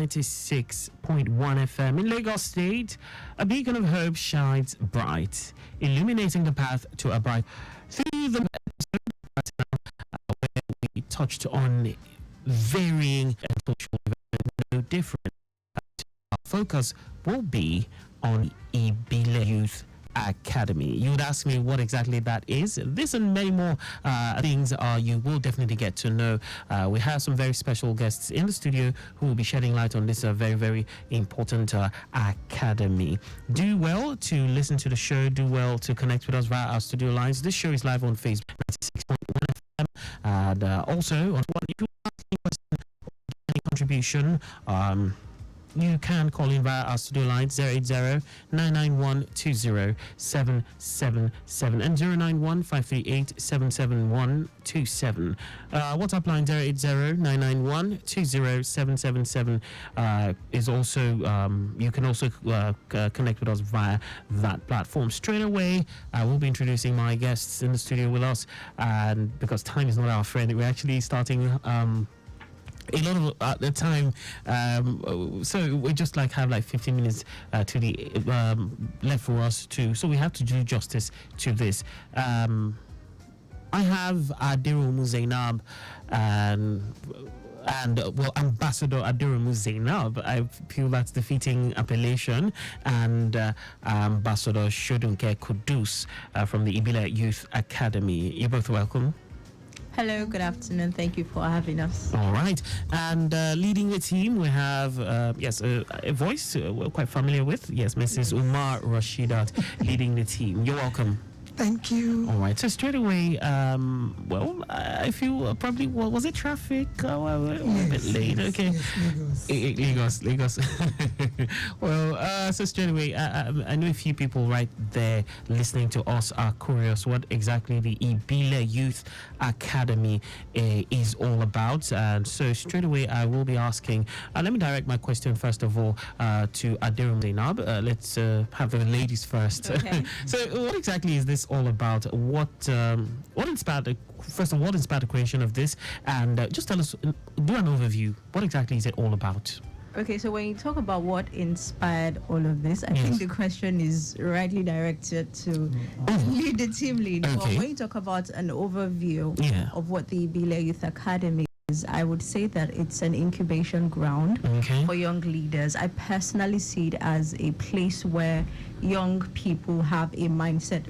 96.1 FM in Lagos State. A beacon of hope shines bright, illuminating the path to a bright. Through the episode where we touched on varying social events, no different. Our focus will be on Ibile Youth Academy. You would ask me what exactly that is. This and many more things you will definitely get to know. We have some very special guests in the studio who will be shedding light on this very, very important academy. Do well to listen to the show. Do well to connect with us via our studio lines. This show is live on Facebook, 96.1 FM, and also on what if you have any question or any contribution. You can call in via our studio line 080-991-20-777 and 091-538-77127. WhatsApp line 080-991-20-777 is also, you can also connect with us via that platform. Straight away, I will be introducing my guests in the studio with us, and because time is not our friend, we're actually starting a lot of at the time, so we just have 15 minutes to the left for us to, so we have to do justice to this. I have Aderonmu Zainab and Ambassador Aderonmu Zainab. I feel that's the fitting appellation, and Ambassador Sodunke Qudus from the Ibile Youth Academy. You're both welcome. Hello, good afternoon. Thank you for having us. All right. And leading the team, we have, a voice we're quite familiar with. Yes, Mrs. Umar Rashidat leading the team. You're welcome. Thank you. All right. So straight away, I feel probably, was it traffic? A bit late. Okay. Yes, Lagos. Well, so straight away, I know a few people right there listening to us are curious what exactly the Ibile Youth Academy is all about. And so straight away, I will be asking, let me direct my question first of all to Aderonmu Zainab. Let's have the ladies first. Okay. So what exactly is this all about? What inspired the creation of this? And just tell us, do an overview. What exactly is it all about? Okay, so when you talk about what inspired all of this, I think the question is rightly directed to the team lead. Okay. But when you talk about an overview of what the Ibile Youth Academy is, I would say that it's an incubation ground for young leaders. I personally see it as a place where young people have a mindset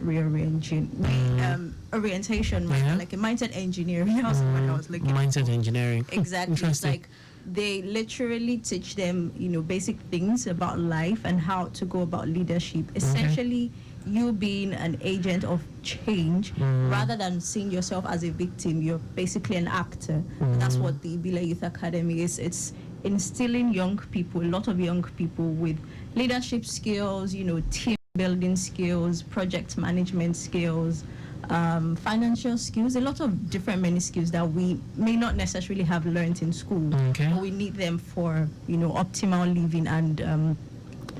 orientation, like a mindset engineering. That's what I was looking for. Mindset engineering. Exactly. It's like they literally teach them, basic things about life and how to go about leadership. Essentially, you being an agent of change rather than seeing yourself as a victim. You're basically an actor. And that's what the Ibile Youth Academy is. It's instilling young people, a lot of young people, with leadership skills, team building skills, project management skills, financial skills, a lot of different many skills that we may not necessarily have learned in school, but we need them for optimal living and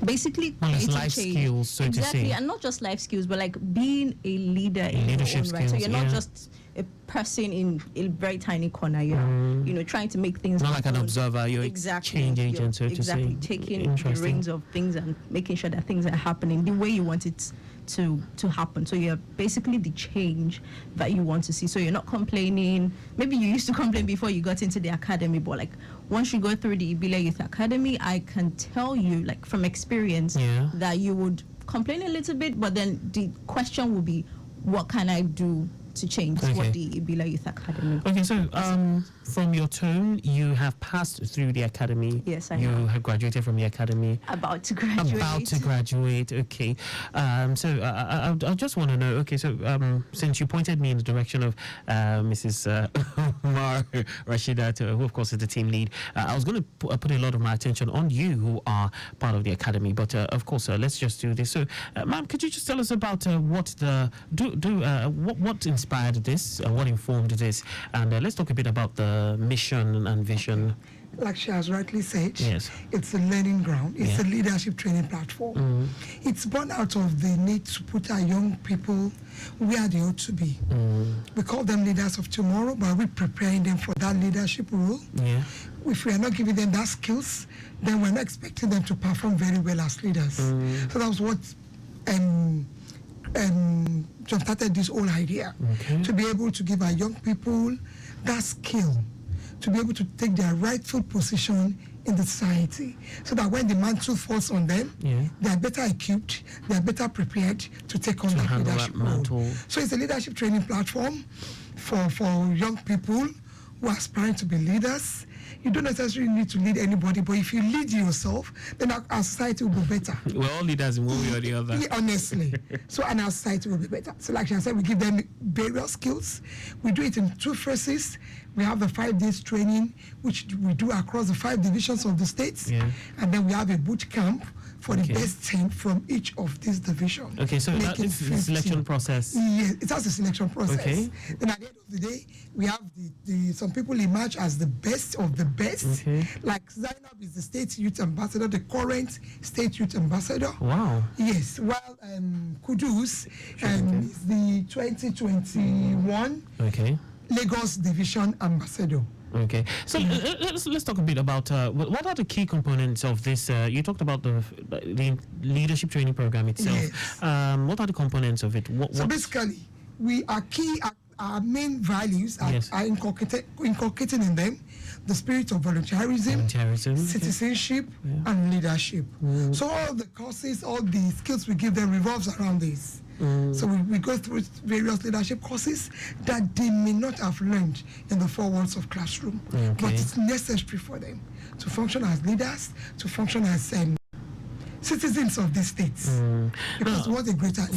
basically life change. Skills, so to say. And not just life skills, but like being a leader in leadership your own right. So skills, you're not just a person in a very tiny corner. You're trying to make things not like an observer. You're change agent, so to say. Taking the reins of things and making sure that things are happening the way you want it to happen. So you're basically the change that you want to see. So you're not complaining. Maybe you used to complain before you got into the academy, but like once you go through the Ibile Youth Academy, I can tell you, like from experience, that you would complain a little bit, but then the question will be, what can I do to change what the Ibile Youth Academy. Okay, so from your tone, you have passed through the academy. Yes, I You have graduated from the academy. About to graduate. Okay. So I just want to know. Okay, so since you pointed me in the direction of Mrs. Umar Rashidat, who of course is the team lead, I was going to put a lot of my attention on you, who are part of the academy. But of course, let's just do this. So, ma'am, could you just tell us about what inspired this, what informed this, and let's talk a bit about the mission and vision. like she has rightly said, Yes. it's a learning ground. It's Yeah. a leadership training platform. It's born out of the need to put our young people where they ought to be. We call them leaders of tomorrow, but we're preparing them for that leadership role. Yeah. If we are not giving them that skills, then we're not expecting them to perform very well as leaders. So that was what just started this whole idea, to be able to give our young people that skill, to be able to take their rightful position in the society, so that when the mantle falls on them, they are better equipped, they are better prepared to take on that leadership role. So it's a leadership training platform for young people who are aspiring to be leaders. You don't necessarily need to lead anybody, but if you lead yourself, then our society will be better. We're all leaders in one way or the other. Yeah, honestly. So, and our society will be better. So, like I said, we give them various skills. We do it in 2 phases. We have the 5 days training, which we do across the 5 divisions of the states. And then we have a boot camp for the best 10 from each of these divisions. Okay, so that is the selection process. Yes, it has a selection process. Okay. Then at the end of the day, we have some people emerge as the best of the best. Like Zainab is the state youth ambassador, the current state youth ambassador. Wow. Yes, while Qudus is the 2021 Lagos Division ambassador. Okay, so let's talk a bit about what are the key components of this. You talked about the leadership training program itself. Yes. What are the components of it? So basically, our main values are inculcating in them the spirit of volunteerism, citizenship, and leadership. So all the courses, all the skills we give them revolves around this. So we go through various leadership courses that they may not have learned in the 4 walls of classroom, but it's necessary for them to function as leaders, to function as citizens of these states. Because what a greater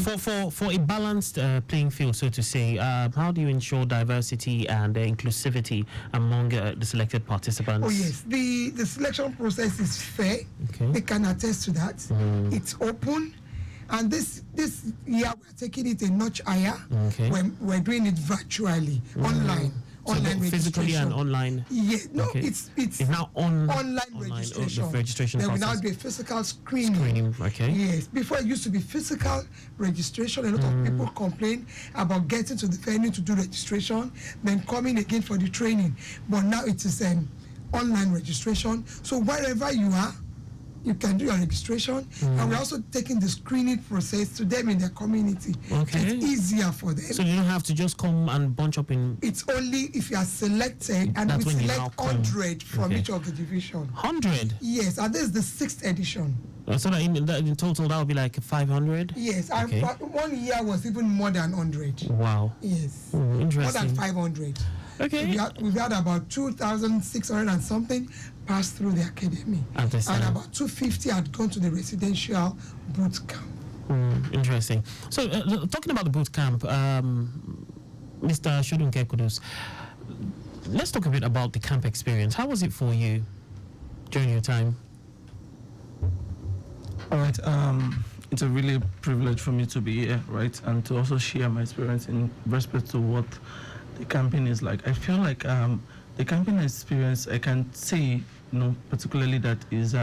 for a balanced playing field, so to say, how do you ensure diversity and inclusivity among the selected participants? Oh yes, the selection process is fair. They can attest to that. It's open. And this year we're taking it a notch higher. We're doing it virtually, online. So online physically and online. Yeah, no, it's now online registration. The registration then process. we now do a physical screening. Yes, before it used to be physical registration. A lot of people complain about getting to the venue to do registration, then coming again for the training. But now it is an online registration. So wherever you are, you can do your registration, and we're also taking the screening process to them in their community. It's easier for them. So you don't have to just come and bunch up in. It's only if you are selected, and we select 100 from each of the division. 100? Yes, and this is the 6th edition. So that in total that would be like 500? Yes, and 1 year was even more than 100. Wow. Yes. Interesting. More than 500. Okay. We've had about 2,600 and something pass through the academy. And about 250 had gone to the residential boot camp. Interesting. So talking about the boot camp, Mr. Sodunke Qudus, let's talk a bit about the camp experience. How was it for you during your time? All right. It's a really privilege for me to be here, right, and to also share my experience in respect to what the camping is like. I feel like the camping experience, I can say, particularly that is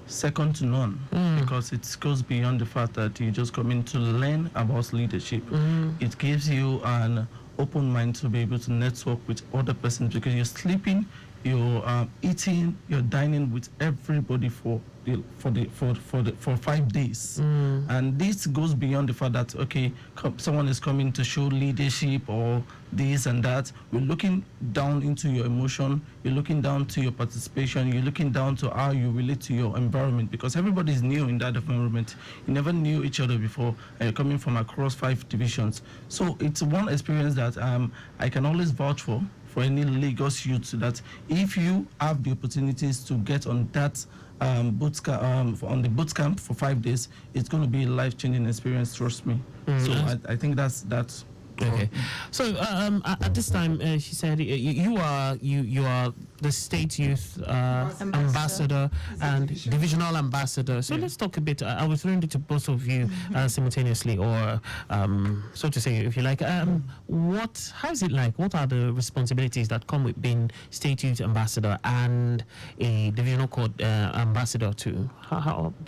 second to none, because it goes beyond the fact that you just come in to learn about leadership. It gives you an open mind to be able to network with other persons, because you're sleeping, you're eating, you're dining with everybody for 5 days. And this goes beyond the fact that someone is coming to show leadership or this and that. We're looking down into your emotion, you're looking down to your participation, you're looking down to how you relate to your environment, because everybody is new in that environment. You never knew each other before, and you're coming from across 5 divisions. So it's one experience that I can always vouch for any Lagos youth, that if you have the opportunities to get on that on the boot camp for 5 days, it's going to be a life-changing experience, trust me. So I think that's Okay. So at this time, she said you are the state youth ambassador and divisional ambassador. So let's talk a bit. I was throwing it to both of you simultaneously, or so to say, if you like. How is it like? What are the responsibilities that come with being state youth ambassador and a divisional ambassador too?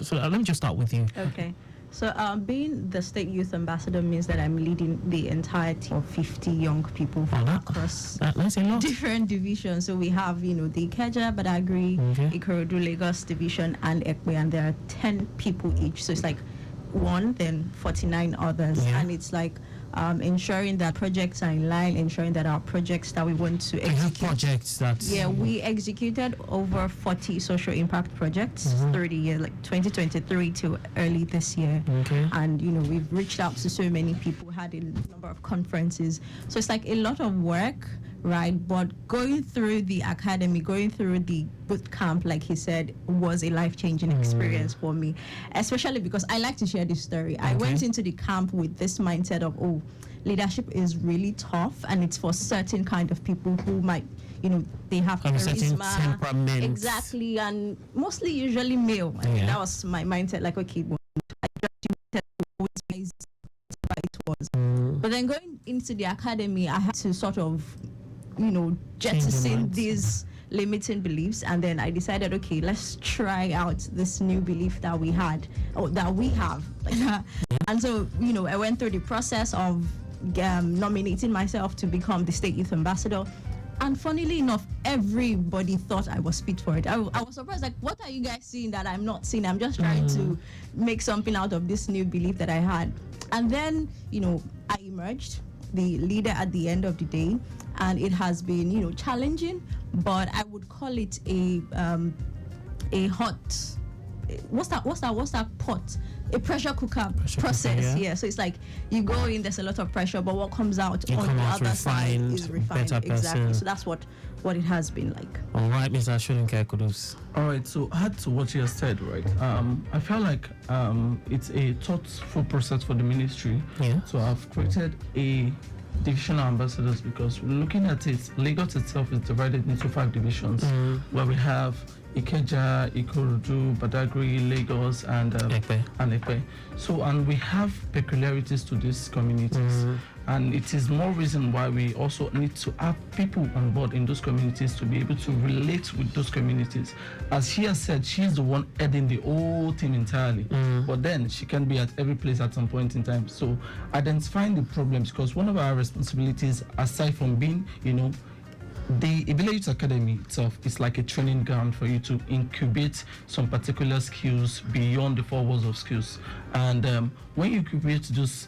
So let me just start with you. Okay. So being the state youth ambassador means that I'm leading the entirety of 50 young people from across different divisions. So we have, the Ikeja, Badagry, Ikorodu, Lagos division, and Ekwe, and there are 10 people each. So it's like one, then 49 others, and it's like ensuring that projects are in line, ensuring that our projects that we want to execute. We executed over 40 social impact projects through the year, like 2023 to early this year. And we've reached out to so many people, had a number of conferences. So it's like a lot of work, right? But going through the academy, going through the boot camp, like he said, was a life-changing experience for me, especially because I like to share this story. I went into the camp with this mindset of, leadership is really tough, and it's for certain kind of people who might, they have charisma, temperament. Exactly, and mostly usually male. That was my mindset, like, okay, I just always it was. But then going into the academy, I had to sort of jettison these limiting beliefs, and then I decided, okay, let's try out this new belief that we had, or that we have. And so, I went through the process of nominating myself to become the state youth ambassador. And funnily enough, everybody thought I was fit for it. I was surprised, like, what are you guys seeing that I'm not seeing? I'm just trying to make something out of this new belief that I had. And then, I emerged the leader at the end of the day, and it has been, challenging, but I would call it a hot, what's that pot? A pressure cooker process. So it's like you go in, there's a lot of pressure, but what comes out on the other side is refined. Exactly. So that's what it has been like. All right, Mr. Sodunke Qudus. All right, so add to what you said, right? I feel like it's a thoughtful process for the ministry. So I've created a divisional ambassadors, because looking at it, Lagos itself is divided into 5 divisions, where we have Ikeja, Ikorodu, Badagry, Lagos, and Ekpe. So, and we have peculiarities to these communities, and it is more reason why we also need to have people on board in those communities to be able to relate with those communities. As she has said, she's the one heading the whole team entirely, but then she can be at every place at some point in time. So identifying the problems, because one of our responsibilities, aside from being, the Ibile Youth Academy itself is like a training ground for you to incubate some particular skills beyond the 4 walls of skills. And when you incubate those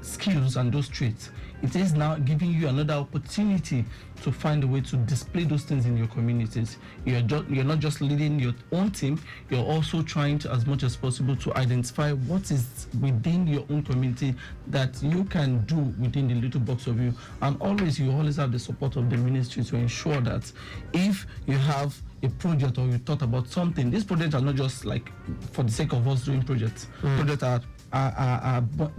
skills and those traits, it is now giving you another opportunity to find a way to display those things in your communities. You're not just leading your own team, you're also trying to, as much as possible, to identify what is within your own community that you can do within the little box of you. And you always have the support of the ministry to ensure that if you have a project or you thought about something, these projects are not just like for the sake of us doing projects. Projects are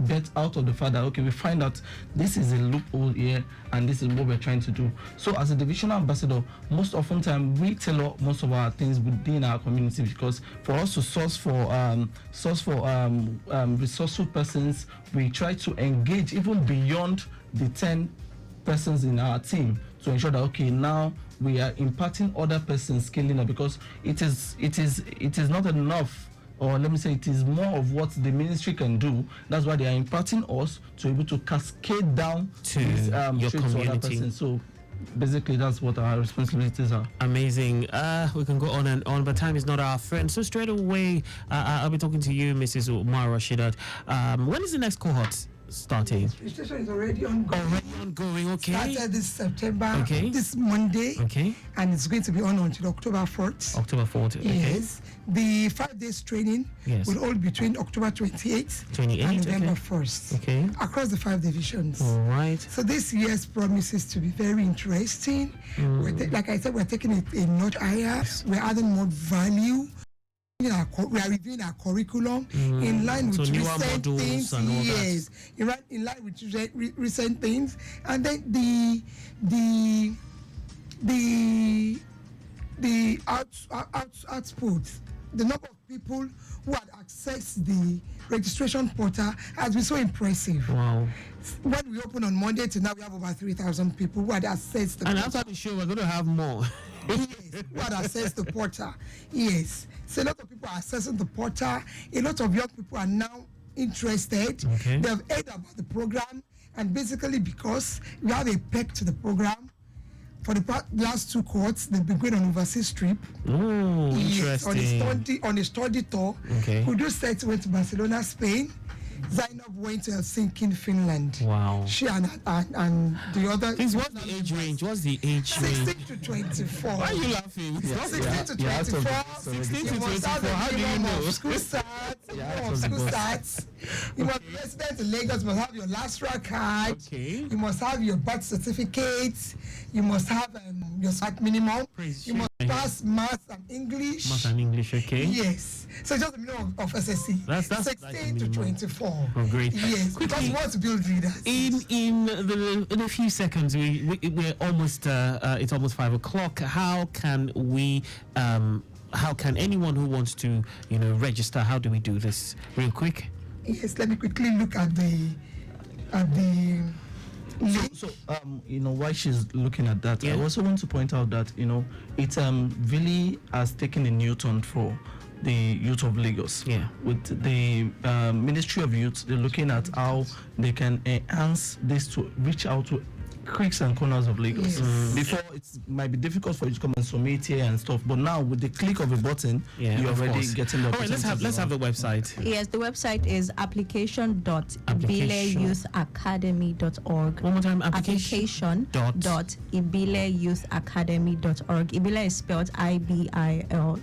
bet out of the fact that, okay, we find out this is a loophole here and this is what we're trying to do. So as a divisional ambassador, most often time we tell most of our things within our community, because for us to source for resourceful persons, we try to engage even beyond the 10 persons in our team to ensure that, okay, now we are imparting other persons scaling up, because it is not enough, or let me say it is more of what the ministry can do. That's why they are imparting us to be able to cascade down to these, your traits to other persons. So basically that's what our responsibilities are. Amazing. We can go on and on, but time is not our friend. So straight away, I'll be talking to you, Mrs. Umar Rashidat. When is the next cohort starting? Registration is already ongoing. Okay. Started this September, this Monday. And it's going to be on until October 4th. October 4th, Yes. The 5 days training will all between October 28th and November 1st. Across the 5 divisions. All right. So this year's promises to be very interesting. Like I said, we're taking it a notch higher. We're adding more value in our we are reviewing our curriculum in line with recent things. Yes, in line with recent things, and then the output, the number of people who had accessed the registration portal has been so impressive. Wow. When we open on Monday to now, we have over 3,000 people who had accessed the portal. And after the show, we're going to have more. Yes, who had accessed the portal. Yes. So a lot of people are accessing the portal. A lot of young people are now interested. Okay. They have heard about the program, and basically because we have a peg to the program, for the last 2 cohorts, they've been going on overseas trip. Oh, yes, interesting. On a study tour. Okay. Qudus went to Barcelona, Spain. Zainab went to Helsinki, Finland. Wow. She and the other. Please, what's the age range? 16 to 24. Why are you laughing? 16 to 24. 16 to 24. How do you know? School starts. You must be resident in Lagos. You must have your last rock card. Okay. You must have your birth certificate. You must have your SAT minimum. You must pass maths and English. Maths and English, okay. Yes. So just the minimum of SSC. That's 16 to 24. Oh, great. Yes. Because we want to build readers. In a few seconds, we're almost it's almost 5 o'clock. How can anyone who wants to register? How do we do this? Real quick. Yes. Let me quickly look at the. So, while she's looking at that, I also want to point out that, it really has taken a new turn for the youth of Lagos. Yeah. With the Ministry of Youth, they're looking at how they can enhance this to reach out to creeks and corners of Lagos. Yes. Before, it might be difficult for you to come and submit here and stuff, but now with the click of a button, you're already getting the. All right, let's have the website. Yes, the website is application.ibileyouthacademy.org. One more time, application.ibileyouthacademy.org. Ibile is spelled IBILE.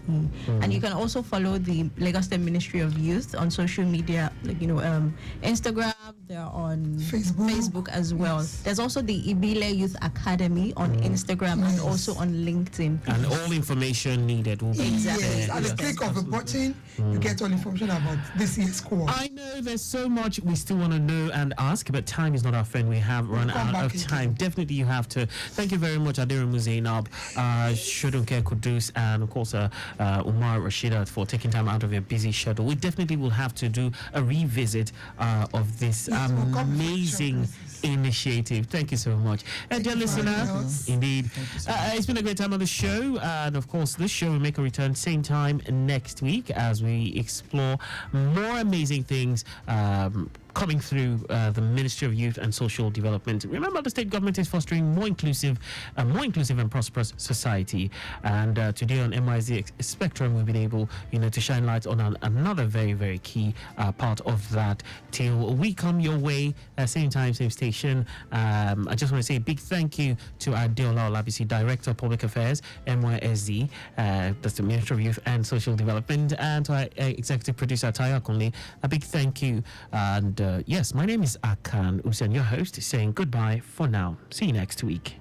And you can also follow the Lagos State Ministry of Youth on social media, like Instagram. They're on Facebook as well. Yes. There's also the Ibile Youth Academy on Instagram and also on LinkedIn. And all information needed will be exactly. Yes, at the click of a button, you get all information about this year's course. I know there's so much we still want to know and ask, but time is not our friend. We have run out of time. Definitely, you have to. Thank you very much, Aderonmu Zainab, Sodunke Qudus, and of course, Umar Rashidat for taking time out of your busy schedule. We definitely will have to do a revisit of this amazing initiative. Thank you so much. Dear listener, indeed, it's been a great time on the show, and of course this show will make a return same time next week as we explore more amazing things coming through the Ministry of Youth and Social Development. Remember, the state government is fostering more inclusive and prosperous society. And today on MYSD Spectrum, we've been able, to shine light on another very, very key part of that. Till we come your way, same time, same station. I just want to say a big thank you to Adeola Olabisi, Director of Public Affairs, MYSD, that's the Ministry of Youth and Social Development, and to our Executive Producer, Taya Kunle, a big thank you. And yes, my name is Akan Usen, your host, saying goodbye for now. See you next week.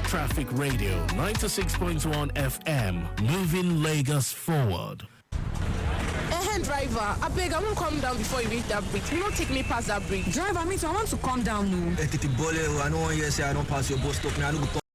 Traffic Radio 96.1 FM, moving Lagos forward. Driver, I beg, I won't come down before you reach that bridge. You don't take me past that bridge. Driver, me too, I want to come down now. I don't want you to say I don't pass your bus stop.